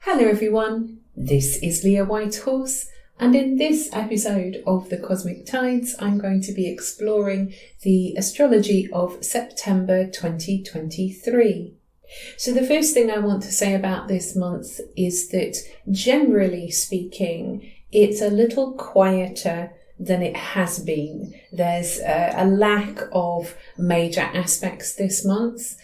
Hello everyone, this is Leah Whitehorse, and in this episode of the Cosmic Tides I'm going to be exploring the astrology of September 2023. So the first thing I want to say about this month is that generally speaking it's a little quieter than it has been. There's a lack of major aspects this month.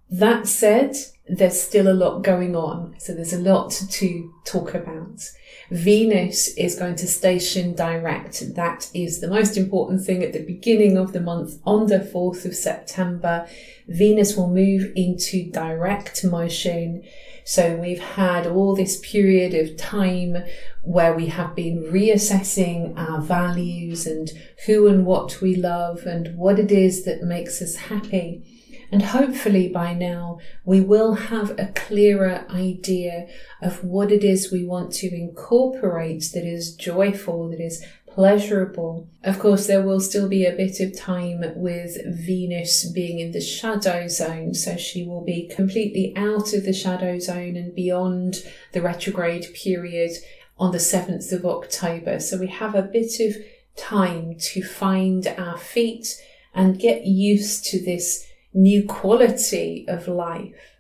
That said, there's still a lot going on, so there's a lot to talk about. Venus is going to station direct. That is the most important thing at the beginning of the month. On the 4th of September, Venus will move into direct motion. So we've had all this period of time where we have been reassessing our values and who and what we love and what it is that makes us happy. And hopefully by now we will have a clearer idea of what it is we want to incorporate that is joyful, that is pleasurable. Of course, there will still be a bit of time with Venus being in the shadow zone, so she will be completely out of the shadow zone and beyond the retrograde period on the 7th of October. So we have a bit of time to find our feet and get used to this new quality of life.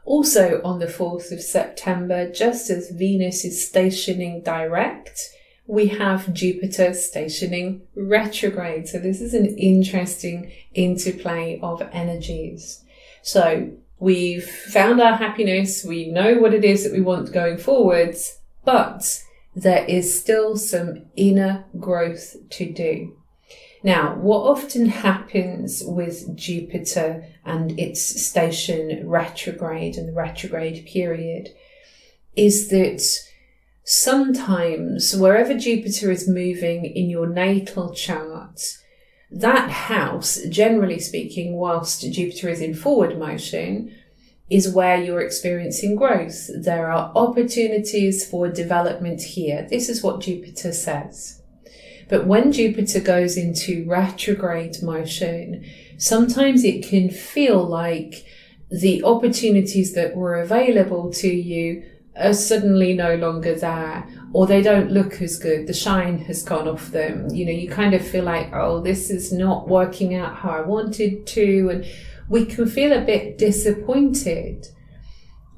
Also on the 4th of September, just as Venus is stationing direct, we have Jupiter stationing retrograde. So this is an interesting interplay of energies. So we've found our happiness, we know what it is that we want going forwards, but there is still some inner growth to do. Now, what often happens with Jupiter and its station retrograde and the retrograde period is that sometimes wherever Jupiter is moving in your natal chart, that house, generally speaking, whilst Jupiter is in forward motion, is where you're experiencing growth. There are opportunities for development here. This is what Jupiter says. But when Jupiter goes into retrograde motion, sometimes it can feel like the opportunities that were available to you are suddenly no longer there, or they don't look as good. The shine has gone off them. You know, you kind of feel like, oh, this is not working out how I wanted to, and we can feel a bit disappointed.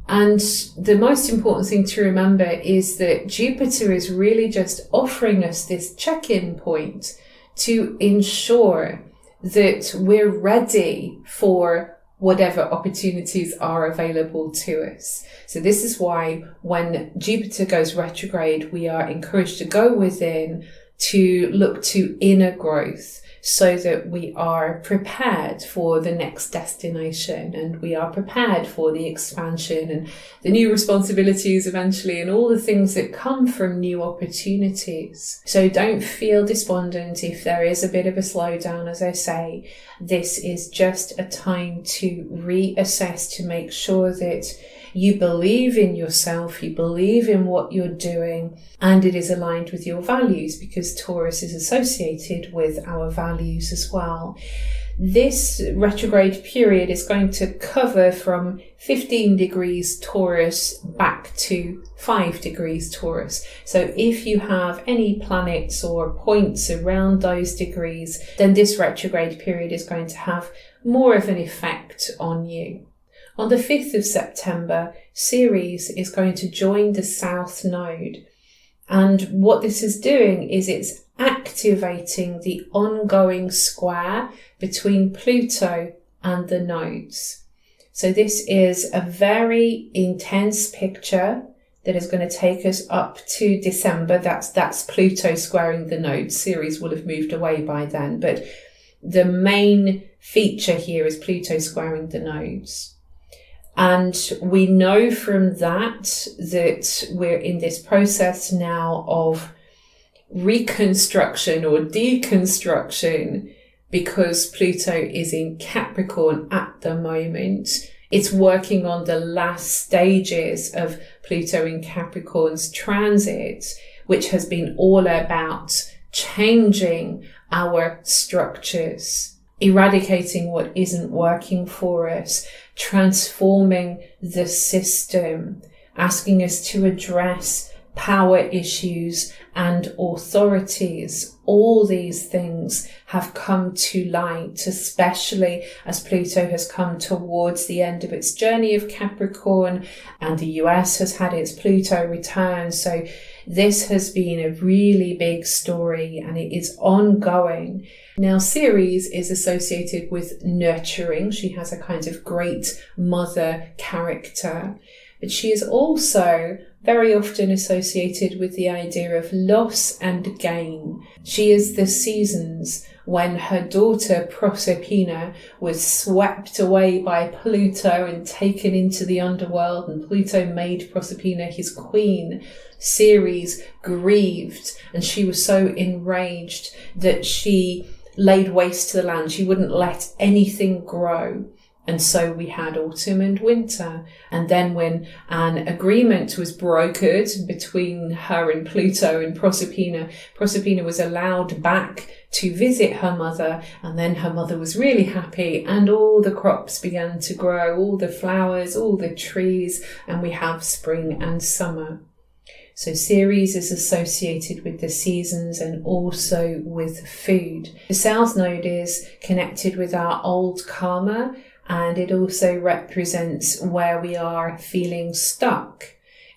And the most important thing to remember is that Jupiter is really just offering us this check-in point to ensure that we're ready for whatever opportunities are available to us. So this is why when Jupiter goes retrograde, we are encouraged to go within, to look to inner growth, so that we are prepared for the next destination and we are prepared for the expansion and the new responsibilities eventually and all the things that come from new opportunities. So don't feel despondent if there is a bit of a slowdown. As I say, this is just a time to reassess, to make sure that you believe in yourself, you believe in what you're doing, and it is aligned with your values, because Taurus is associated with our values as well. This retrograde period is going to cover from 15 degrees Taurus back to 5 degrees Taurus. So if you have any planets or points around those degrees, then this retrograde period is going to have more of an effect on you. On the 5th of September, Ceres is going to join the South Node. And what this is doing is it's activating the ongoing square between Pluto and the nodes. So this is a very intense picture that is going to take us up to December. That's Pluto squaring the nodes. Ceres will have moved away by then, but the main feature here is Pluto squaring the nodes. And we know from that we're in this process now of reconstruction or deconstruction, because Pluto is in Capricorn at the moment. It's working on the last stages of Pluto in Capricorn's transit, which has been all about changing our structures, eradicating what isn't working for us, transforming the system, asking us to address power issues and authorities. All these things have come to light, especially as Pluto has come towards the end of its journey of Capricorn, and the US has had its Pluto return. So this has been a really big story, and it is ongoing. Now, Ceres is associated with nurturing. She has a kind of great mother character, but she is also very often associated with the idea of loss and gain. She is the seasons when her daughter Proserpina was swept away by Pluto and taken into the underworld, and Pluto made Proserpina his queen. Ceres grieved, and she was so enraged that she laid waste to the land. She wouldn't let anything grow. And so we had autumn and winter. And then when an agreement was brokered between her and Pluto and Proserpina, Proserpina was allowed back to visit her mother. And then her mother was really happy, and all the crops began to grow, all the flowers, all the trees, and we have spring and summer. So Ceres is associated with the seasons and also with food. The South Node is connected with our old karma, and it also represents where we are feeling stuck.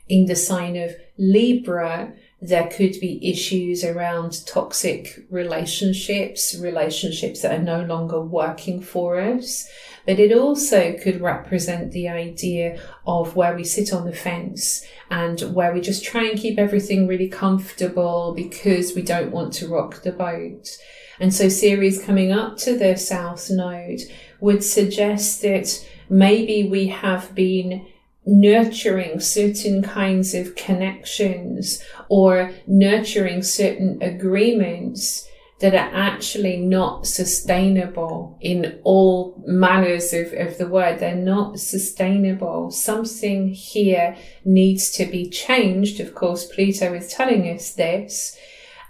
In the sign of Libra, there could be issues around toxic relationships that are no longer working for us. But it also could represent the idea of where we sit on the fence and where we just try and keep everything really comfortable because we don't want to rock the boat. And so Ceres coming up to the South Node would suggest that maybe we have been nurturing certain kinds of connections or nurturing certain agreements that are actually not sustainable in all manners of the word. They're not sustainable. Something here needs to be changed. Of course, Pluto is telling us this.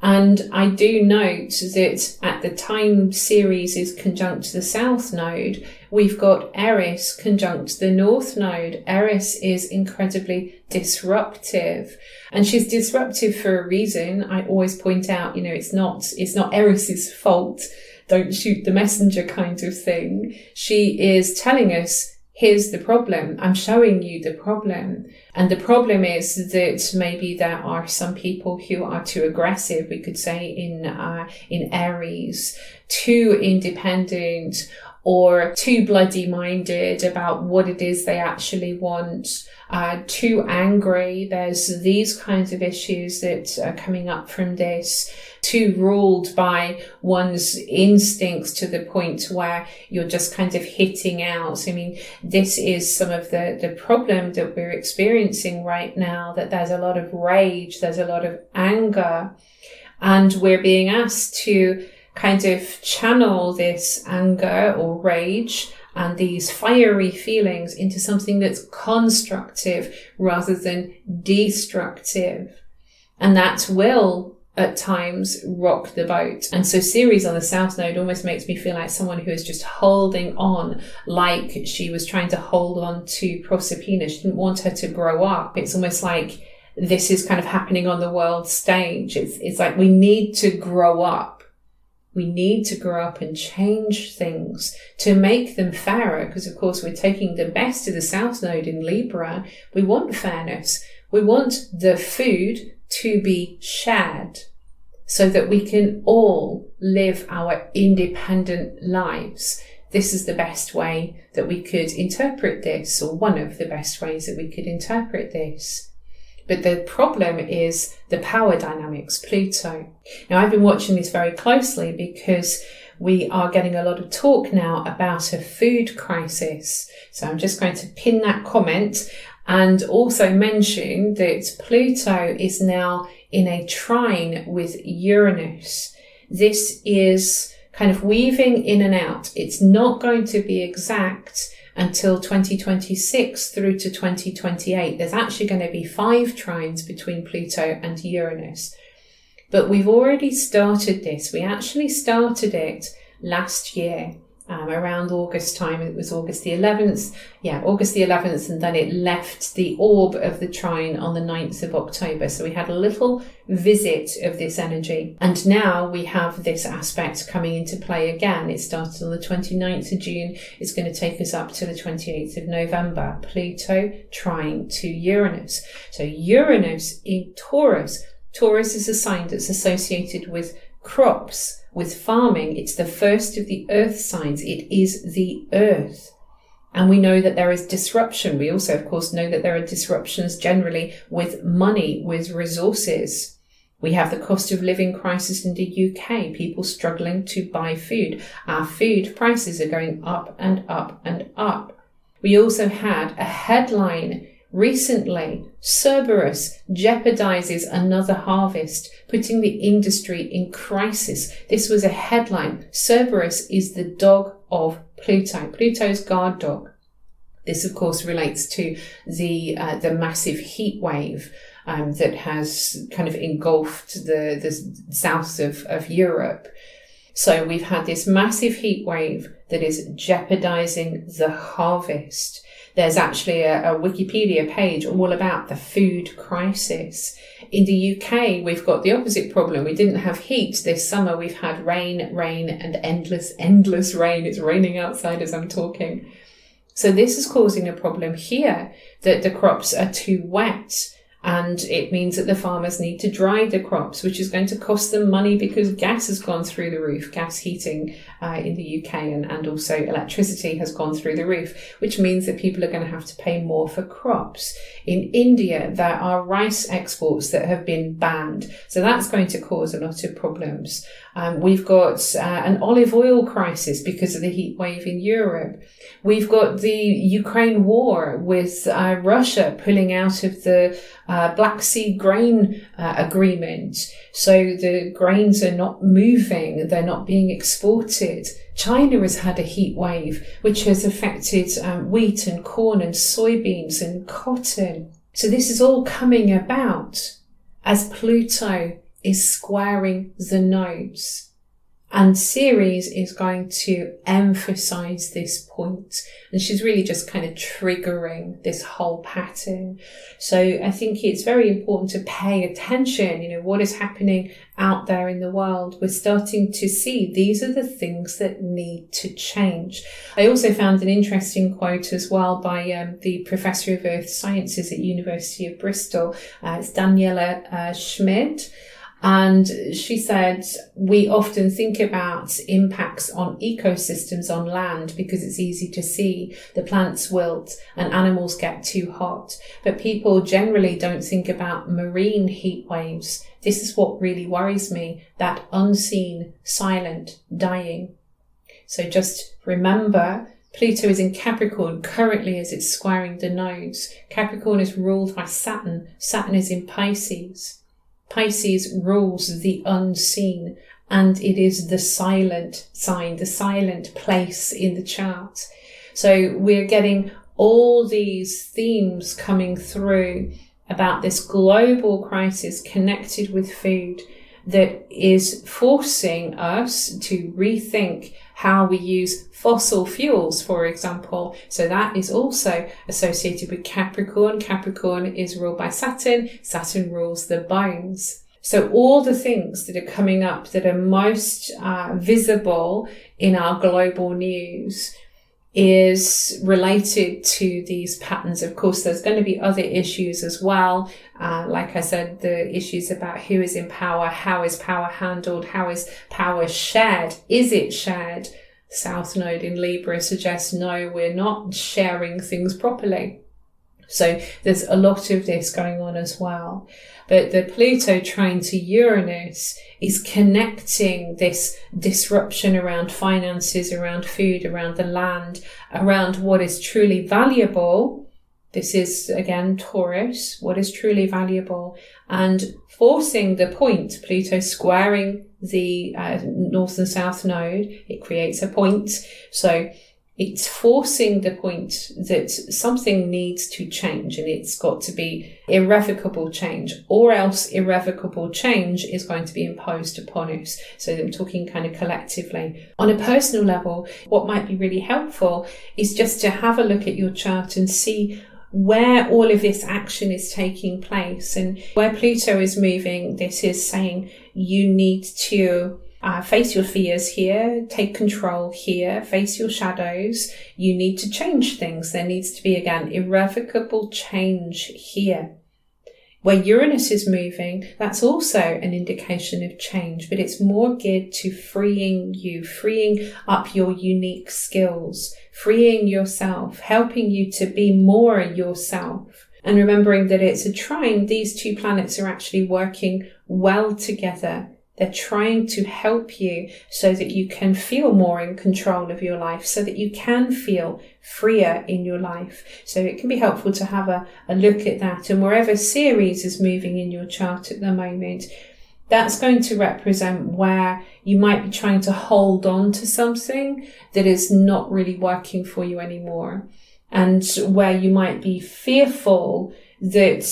And I do note that at the time Ceres is conjunct the South Node, we've got Eris conjunct the North Node. Eris is incredibly disruptive, and she's disruptive for a reason. I always point out, it's not Eris's fault. Don't shoot the messenger kind of thing. She is telling us, here's the problem. I'm showing you the problem. And the problem is that maybe there are some people who are too aggressive, we could say, in Aries, too independent or too bloody-minded about what it is they actually want, too angry. There's these kinds of issues that are coming up from this. Too ruled by one's instincts to the point where you're just kind of hitting out. I mean, this is some of the problem that we're experiencing right now, that there's a lot of rage, there's a lot of anger, and we're being asked to kind of channel this anger or rage and these fiery feelings into something that's constructive rather than destructive. And that will at times rock the boat. And so Ceres on the South Node almost makes me feel like someone who is just holding on, like she was trying to hold on to Proserpina. She didn't want her to grow up. It's almost like this is kind of happening on the world stage. It's like we need to grow up. We need to grow up and change things to make them fairer, because of course we're taking the best of the South Node in Libra. We want fairness. We want the food to be shared so that we can all live our independent lives. This is the best way that we could interpret this, or one of the best ways that we could interpret this. But the problem is the power dynamics, Pluto. Now, I've been watching this very closely because we are getting a lot of talk now about a food crisis. So I'm just going to pin that comment and also mention that Pluto is now in a trine with Uranus. This is kind of weaving in and out. It's not going to be exact until 2026 through to 2028. There's actually going to be 5 trines between Pluto and Uranus. But we've already started this. We actually started it last year. around August time. It was August the 11th. Yeah, August the 11th, and then it left the orb of the trine on the 9th of October. So we had a little visit of this energy. And now we have this aspect coming into play again. It started on the 29th of June. It's going to take us up to the 28th of November. Pluto trine to Uranus. So Uranus in Taurus. Taurus is a sign that's associated with crops, with farming. It's the first of the earth signs. It is the earth. And we know that there is disruption. We also, of course, know that there are disruptions generally with money, with resources. We have the cost of living crisis in the UK, people struggling to buy food. Our food prices are going up and up and up. We also had a headline recently: Cerberus jeopardizes another harvest, putting the industry in crisis. This was a headline. Cerberus is the dog of Pluto, Pluto's guard dog. This, of course, relates to the massive heat wave that has kind of engulfed the south of Europe. So we've had this massive heat wave that is jeopardizing the harvest. There's actually a Wikipedia page all about the food crisis. In the UK, we've got the opposite problem. We didn't have heat this summer. We've had rain, and endless rain. It's raining outside as I'm talking. So this is causing a problem here, that the crops are too wet. And it means that the farmers need to dry the crops, which is going to cost them money because gas has gone through the roof. Gas heating in the UK and also electricity has gone through the roof, which means that people are going to have to pay more for crops. In India, there are rice exports that have been banned. So that's going to cause a lot of problems. We've got an olive oil crisis because of the heat wave in Europe. We've got the Ukraine war with Russia pulling out of the Black Sea grain agreement. So the grains are not moving, they're not being exported. China has had a heat wave which has affected wheat and corn and soybeans and cotton. So this is all coming about as Pluto is squaring the nodes. And Ceres is going to emphasize this point. And she's really just kind of triggering this whole pattern. So I think it's very important to pay attention, what is happening out there in the world. We're starting to see these are the things that need to change. I also found an interesting quote as well by the Professor of Earth Sciences at University of Bristol. It's Daniela Schmid. And she said, we often think about impacts on ecosystems on land because it's easy to see. The plants wilt and animals get too hot. But people generally don't think about marine heat waves. This is what really worries me, that unseen, silent dying. So just remember, Pluto is in Capricorn currently as it's squaring the nodes. Capricorn is ruled by Saturn. Saturn is in Pisces. Pisces rules the unseen, and it is the silent sign, the silent place in the chart. So we're getting all these themes coming through about this global crisis connected with food that is forcing us to rethink how we use fossil fuels, for example. So that is also associated with Capricorn. Capricorn is ruled by Saturn. Saturn rules the bones. So all the things that are coming up that are most visible in our global news is related to these patterns. Of course, there's going to be other issues as well. Like I said, the issues about who is in power, how is power handled, how is power shared, is it shared? South Node in Libra suggests no, we're not sharing things properly. So there's a lot of this going on as well. But the Pluto trine to Uranus is connecting this disruption around finances, around food, around the land, around what is truly valuable. This is, again, Taurus, what is truly valuable, and forcing the point, Pluto squaring the north and south node. It creates a point. So It's forcing the point that something needs to change, and it's got to be irrevocable change, or else irrevocable change is going to be imposed upon us. So I'm talking kind of collectively. On a personal level, what might be really helpful is just to have a look at your chart and see where all of this action is taking place. And where Pluto is moving, this is saying you need to face your fears here, take control here, face your shadows. You need to change things. There needs to be, again, irrevocable change here. Where Uranus is moving, that's also an indication of change, but it's more geared to freeing you, freeing up your unique skills, freeing yourself, helping you to be more yourself. And remembering that it's a trine, these two planets are actually working well together. They're trying to help you so that you can feel more in control of your life, so that you can feel freer in your life. So it can be helpful to have a look at that. And wherever Ceres is moving in your chart at the moment, that's going to represent where you might be trying to hold on to something that is not really working for you anymore. And where you might be fearful that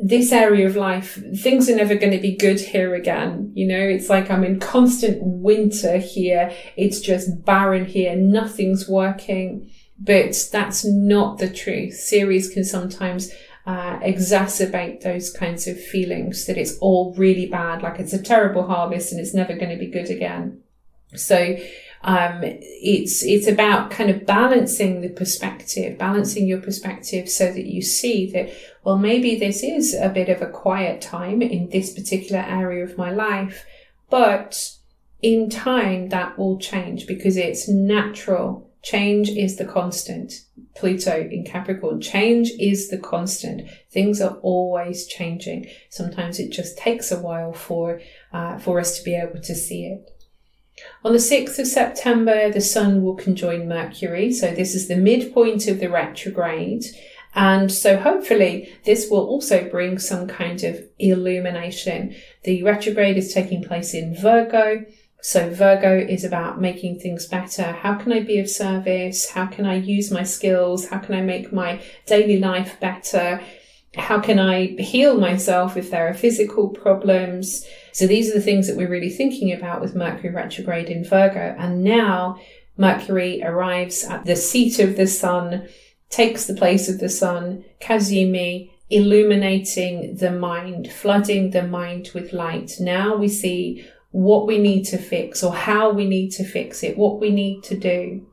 this area of life, things are never going to be good here again. You know, it's like I'm in constant winter here. It's just barren here. Nothing's working. But that's not the truth. Ceres can sometimes exacerbate those kinds of feelings that it's all really bad, like it's a terrible harvest and it's never going to be good again. So it's about kind of balancing your perspective so that you see that, well, maybe this is a bit of a quiet time in this particular area of my life, but in time that will change because it's natural. Change is the constant. Pluto in Capricorn, change is the constant. Things are always changing. Sometimes it just takes a while for us to be able to see it. On the 6th of September, the Sun will conjoin Mercury. So this is the midpoint of the retrograde. And so hopefully this will also bring some kind of illumination. The retrograde is taking place in Virgo. So Virgo is about making things better. How can I be of service? How can I use my skills? How can I make my daily life better? How can I heal myself if there are physical problems? So these are the things that we're really thinking about with Mercury retrograde in Virgo. And now Mercury arrives at the seat of the Sun, takes the place of the Sun, Kazumi, illuminating the mind, flooding the mind with light. Now we see what we need to fix or how we need to fix it, what we need to do.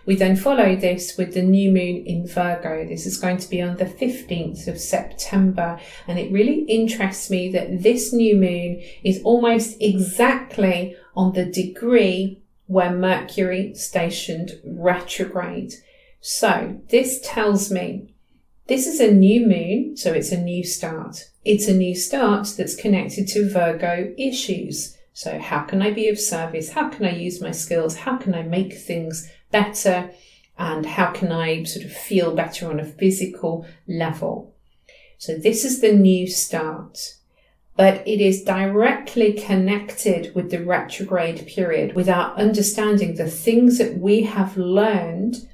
We then follow this with the new moon in Virgo. This is going to be on the 15th of September. And it really interests me that this new moon is almost exactly on the degree where Mercury stationed retrograde. So this tells me this is a new moon, so it's a new start. It's a new start that's connected to Virgo issues. So how can I be of service? How can I use my skills? How can I make things better? And how can I sort of feel better on a physical level? So this is the new start, but it is directly connected with the retrograde period. With our understanding the things that we have learned,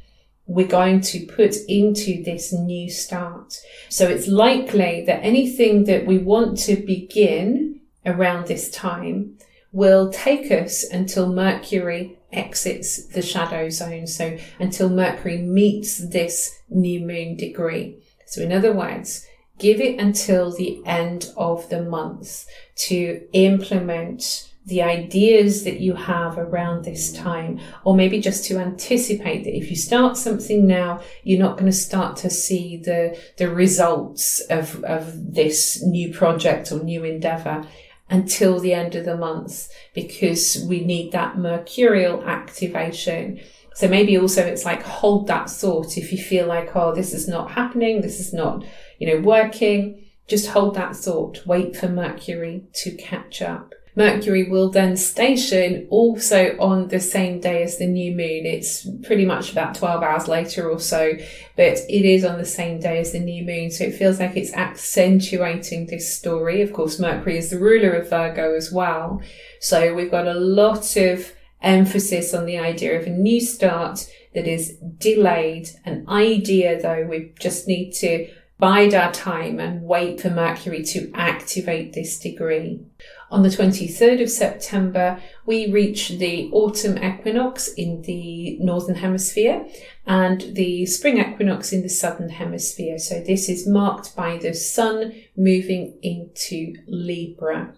we're going to put into this new start. So it's likely that anything that we want to begin around this time will take us until Mercury exits the shadow zone. So until Mercury meets this new moon degree. So in other words, give it until the end of the month to implement the ideas that you have around this time, or maybe just to anticipate that if you start something now, you're not going to start to see the results of this new project or new endeavor until the end of the month, because we need that mercurial activation. So maybe also it's like hold that thought. If you feel like, oh, this is not happening, this is not, working, just hold that thought. Wait for Mercury to catch up. Mercury will then station also on the same day as the new moon. It's pretty much about 12 hours later or so, but it is on the same day as the new moon. So it feels like it's accentuating this story. Of course, Mercury is the ruler of Virgo as well. So we've got a lot of emphasis on the idea of a new start, that is delayed, an idea though. We just need to bide our time and wait for Mercury to activate this degree. On the 23rd of September, we reach the autumn equinox in the northern hemisphere and the spring equinox in the southern hemisphere. So this is marked by the sun moving into Libra.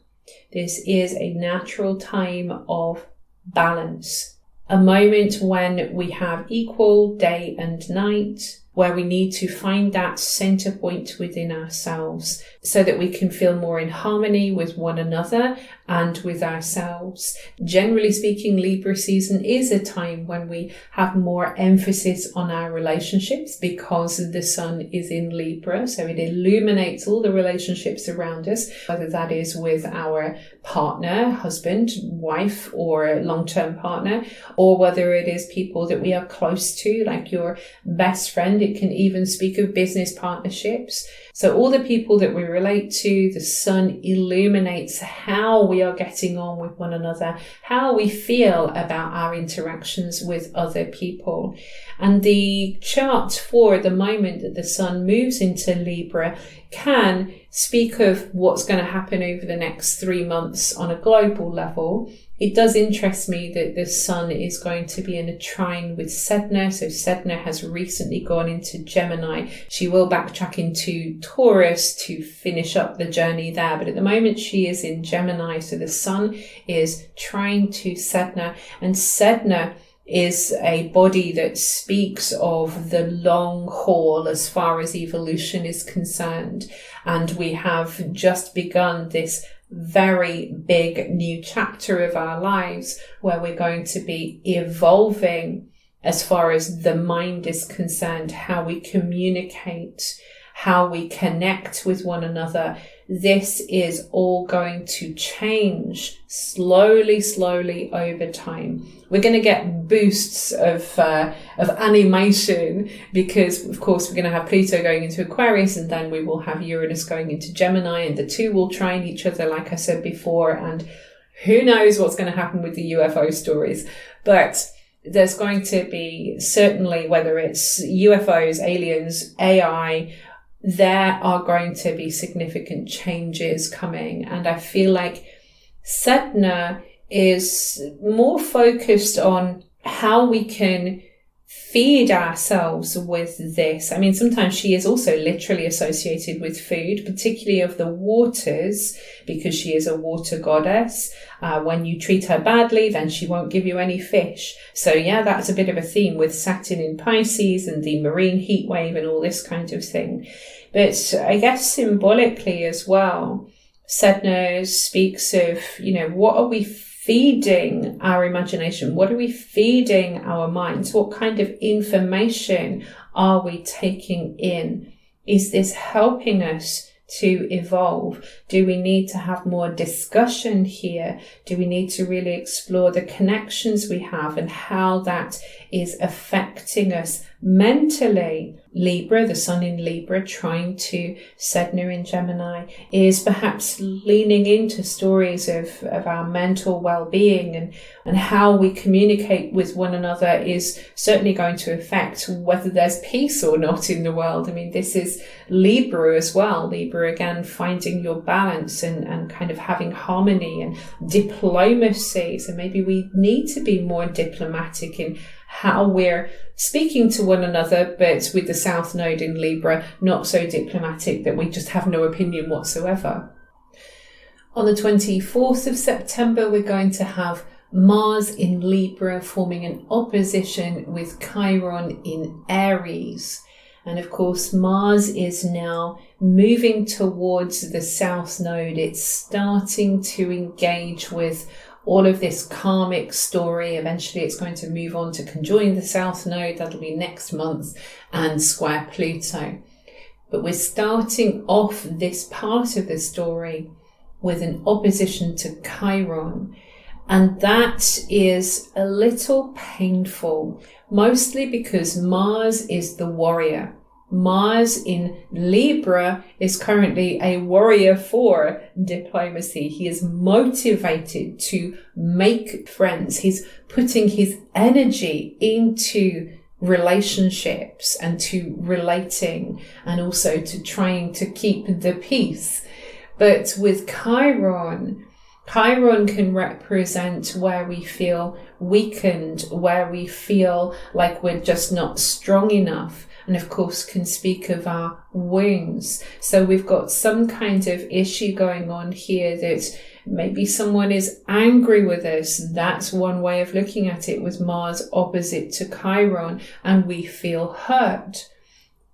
This is a natural time of balance, a moment when we have equal day and night, where we need to find that center point within ourselves so that we can feel more in harmony with one another and with ourselves. Generally speaking, Libra season is a time when we have more emphasis on our relationships because the sun is in Libra. So it illuminates all the relationships around us, whether that is with our partner, husband, wife, or long-term partner, or whether it is people that we are close to, like your best friend. It can even speak of business partnerships. So all the people that we relate to, the sun illuminates how we are getting on with one another, how we feel about our interactions with other people. And the chart for the moment that the sun moves into Libra can speak of what's going to happen over the next 3 months on a global level. It does interest me that the sun is going to be in a trine with Sedna. So Sedna has recently gone into Gemini. She will backtrack into Taurus to finish up the journey there. But at the moment she is in Gemini. So the sun is trine to Sedna, and Sedna is a body that speaks of the long haul as far as evolution is concerned. And we have just begun this very big new chapter of our lives where we're going to be evolving as far as the mind is concerned, how we communicate, how we connect with one another. This is all going to change slowly over time. We're going to get boosts of animation because, of course, we're going to have Pluto going into Aquarius, and then we will have Uranus going into Gemini, and the two will trine each other, like I said before. And who knows what's going to happen with the UFO stories. But there's going to be, certainly, whether it's UFOs, aliens, AI, there are going to be significant changes coming. And I feel like Sedna is more focused on how we can feed ourselves with this. I mean, sometimes she is also literally associated with food, particularly of the waters, because she is a water goddess. When you treat her badly, then she won't give you any fish. So yeah, that's a bit of a theme with Saturn in Pisces and the marine heat wave and all this kind of thing. But I guess symbolically as well, Sedna speaks of, what are we feeding our imagination? What are we feeding our minds? What kind of information are we taking in? Is this helping us to evolve? Do we need to have more discussion here? Do we need to really explore the connections we have and how that is affecting us mentally? Libra, the sun in Libra, trying to Sedna in Gemini, is perhaps leaning into stories of our mental well-being, and how we communicate with one another is certainly going to affect whether there's peace or not in the world. I mean, this is Libra as well. Libra, again, finding your balance and kind of having harmony and diplomacy. So maybe we need to be more diplomatic in how we're speaking to one another, but with the South Node in Libra, not so diplomatic that we just have no opinion whatsoever. On the 24th of September, we're going to have Mars in Libra forming an opposition with Chiron in Aries. And of course, Mars is now moving towards the South Node. It's starting to engage with all of this karmic story. Eventually it's going to move on to conjoin the South Node. That'll be next month, and square Pluto. But we're starting off this part of the story with an opposition to Chiron. And that is a little painful, mostly because Mars is the warrior. Mars in Libra is currently a warrior for diplomacy. He is motivated to make friends. He's putting his energy into relationships and to relating and also to trying to keep the peace. But with Chiron can represent where we feel weakened, where we feel like we're just not strong enough, and of course can speak of our wounds. So we've got some kind of issue going on here that maybe someone is angry with us. That's one way of looking at it, with Mars opposite to Chiron, and we feel hurt.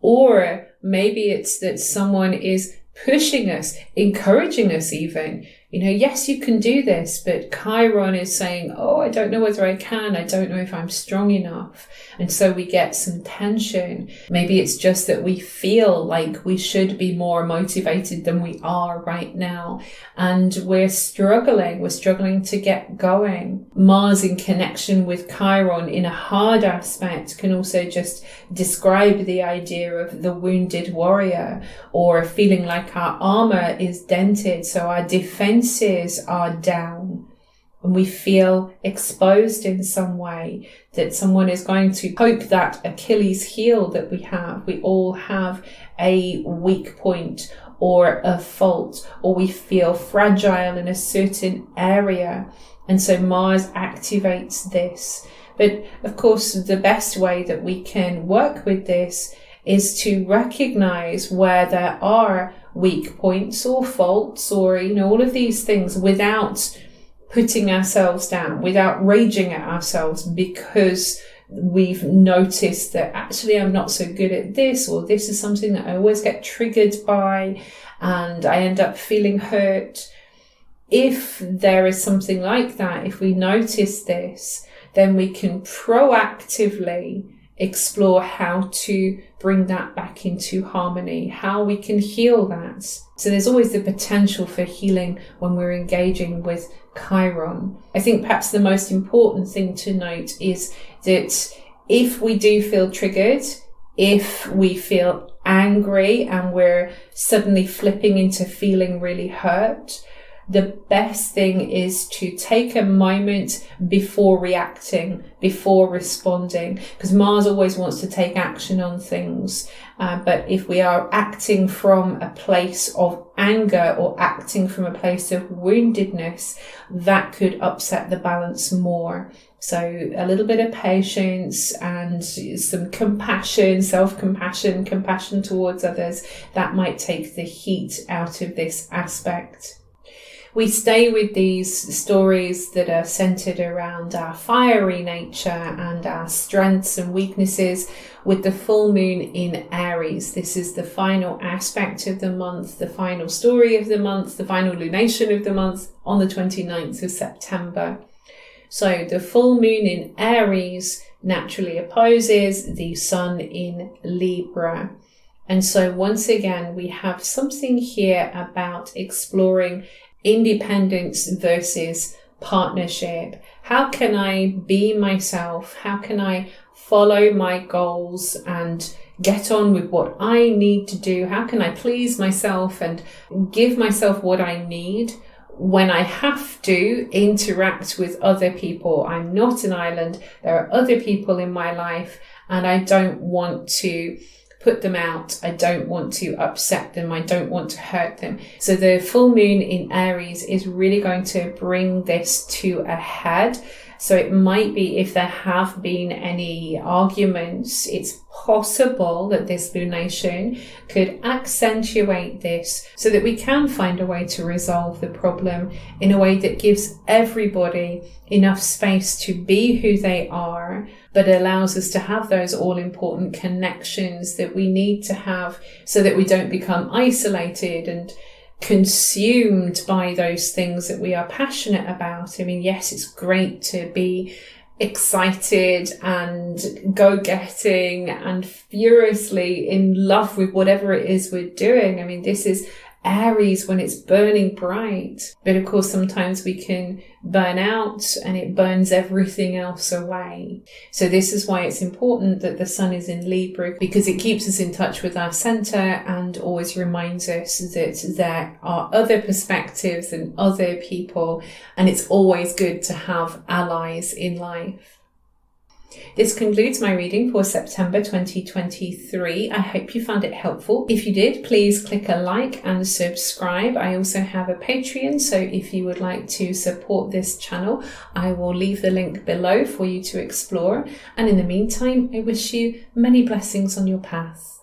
Or maybe it's that someone is pushing us, encouraging us even. Yes, you can do this, but Chiron is saying, oh, I don't know whether I can. I don't know if I'm strong enough. And so we get some tension. Maybe it's just that we feel like we should be more motivated than we are right now. And we're struggling to get going. Mars in connection with Chiron in a hard aspect can also just describe the idea of the wounded warrior, or feeling like our armor is dented, so our defenses are down, and we feel exposed in some way, that someone is going to poke that Achilles heel that we have. We all have a weak point or a fault, or we feel fragile in a certain area. And so Mars activates this. But of course, the best way that we can work with this is to recognize where there are weak points or faults or, all of these things, without putting ourselves down, without raging at ourselves because we've noticed that actually I'm not so good at this, or this is something that I always get triggered by and I end up feeling hurt. If there is something like that, if we notice this, then we can proactively explore how to bring that back into harmony, how we can heal that. So there's always the potential for healing when we're engaging with Chiron. I think perhaps the most important thing to note is that if we do feel triggered, if we feel angry and we're suddenly flipping into feeling really hurt, the best thing is to take a moment before reacting, before responding, because Mars always wants to take action on things. But if we are acting from a place of anger or acting from a place of woundedness, that could upset the balance more. So a little bit of patience and some compassion, self-compassion, compassion towards others, that might take the heat out of this aspect. We stay with these stories that are centered around our fiery nature and our strengths and weaknesses with the full moon in Aries. This is the final aspect of the month, the final story of the month, the final lunation of the month on the 29th of September. So the full moon in Aries naturally opposes the sun in Libra. And so once again, we have something here about exploring independence versus partnership. How can I be myself? How can I follow my goals and get on with what I need to do? How can I please myself and give myself what I need when I have to interact with other people? I'm not an island. There are other people in my life, and I don't want to put them out. I don't want to upset them. I don't want to hurt them. So the full moon in Aries is really going to bring this to a head. So it might be, if there have been any arguments, it's possible that this lunation could accentuate this so that we can find a way to resolve the problem in a way that gives everybody enough space to be who they are, but allows us to have those all-important connections that we need to have so that we don't become isolated and consumed by those things that we are passionate about. I mean, yes, it's great to be excited and go-getting and furiously in love with whatever it is we're doing. I mean, this is Aries when it's burning bright. But of course, sometimes we can burn out and it burns everything else away. So this is why it's important that the sun is in Libra, because it keeps us in touch with our center and always reminds us that there are other perspectives and other people, and it's always good to have allies in life. This concludes my reading for September 2023. I hope you found it helpful. If you did, please click a like and subscribe. I also have a Patreon, so if you would like to support this channel, I will leave the link below for you to explore. And in the meantime, I wish you many blessings on your path.